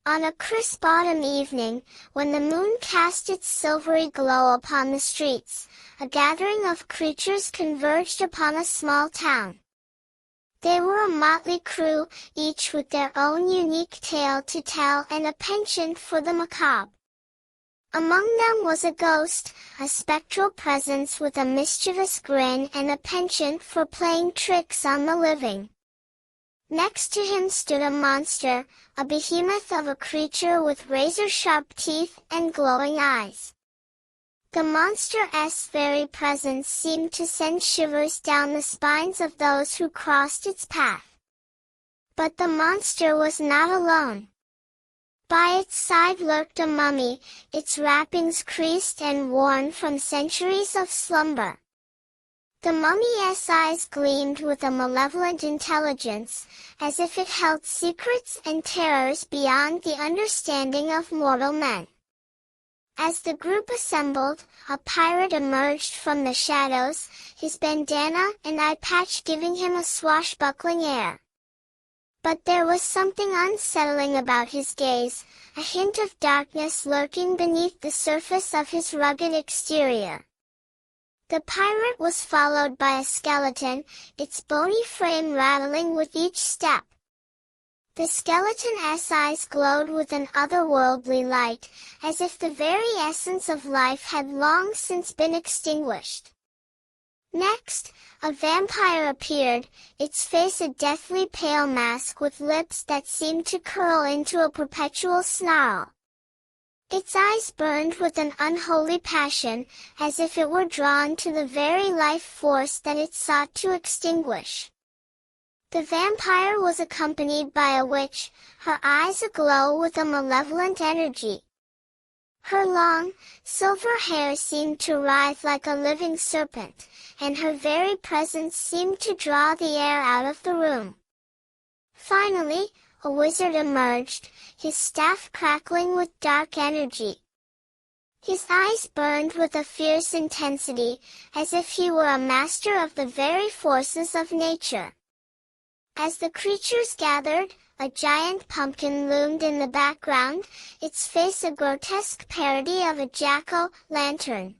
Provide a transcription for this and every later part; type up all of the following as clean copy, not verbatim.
On a crisp autumn evening, when the moon cast its silvery glow upon the streets, a gathering of creatures converged upon a small town. They were a motley crew, each with their own unique tale to tell and a penchant for the macabre. Among them was a ghost, a spectral presence with a mischievous grin and a penchant for playing tricks on the living. Next to him stood a monster, a behemoth of a creature with razor-sharp teeth and glowing eyes. The monster's very presence seemed to send shivers down the spines of those who crossed its path. But the monster was not alone. By its side lurked a mummy, its wrappings creased and worn from centuries of slumber. The mummy's eyes gleamed with a malevolent intelligence, as if it held secrets and terrors beyond the understanding of mortal men. As the group assembled, a pirate emerged from the shadows, his bandana and eye patch giving him a swashbuckling air. But there was something unsettling about his gaze, a hint of darkness lurking beneath the surface of his rugged exterior. The pirate was followed by a skeleton, its bony frame rattling with each step. The skeleton's eyes glowed with an otherworldly light, as if the very essence of life had long since been extinguished. Next, a vampire appeared, its face a deathly pale mask with lips that seemed to curl into a perpetual snarl. Its eyes burned with an unholy passion, as if it were drawn to the very life force that it sought to extinguish. The vampire was accompanied by a witch, her eyes aglow with a malevolent energy. Her long, silver hair seemed to writhe like a living serpent, and her very presence seemed to draw the air out of the room. Finally, a wizard emerged, his staff crackling with dark energy. His eyes burned with a fierce intensity, as if he were a master of the very forces of nature. As the creatures gathered, a giant pumpkin loomed in the background, its face a grotesque parody of a jack-o'-lantern.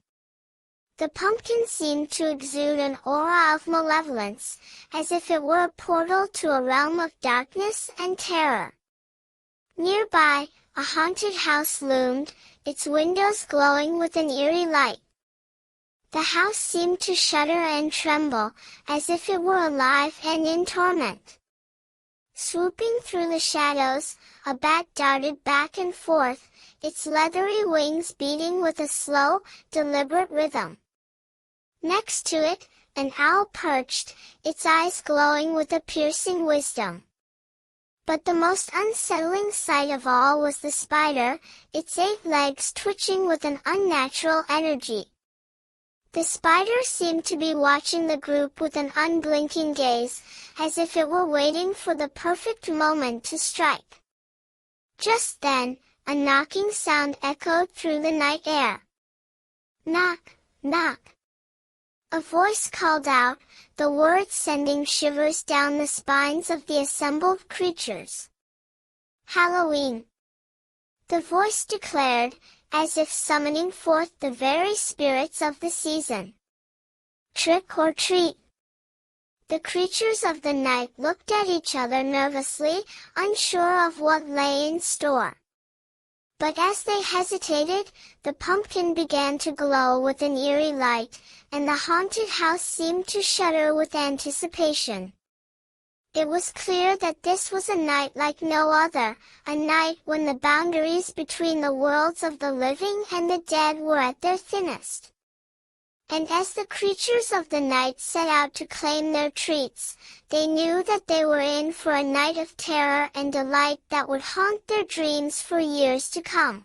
The pumpkin seemed to exude an aura of malevolence, as if it were a portal to a realm of darkness and terror. Nearby, a haunted house loomed, its windows glowing with an eerie light. The house seemed to shudder and tremble, as if it were alive and in torment. Swooping through the shadows, a bat darted back and forth, its leathery wings beating with a slow, deliberate rhythm. Next to it, an owl perched, its eyes glowing with a piercing wisdom. But the most unsettling sight of all was the spider, its 8 legs twitching with an unnatural energy. The spider seemed to be watching the group with an unblinking gaze, as if it were waiting for the perfect moment to strike. Just then, a knocking sound echoed through the night air. Knock, knock. A voice called out, the words sending shivers down the spines of the assembled creatures. Halloween! The voice declared, as if summoning forth the very spirits of the season. Trick or treat! The creatures of the night looked at each other nervously, unsure of what lay in store. But as they hesitated, the pumpkin began to glow with an eerie light, and the haunted house seemed to shudder with anticipation. It was clear that this was a night like no other, a night when the boundaries between the worlds of the living and the dead were at their thinnest. And as the creatures of the night set out to claim their treats, they knew that they were in for a night of terror and delight that would haunt their dreams for years to come.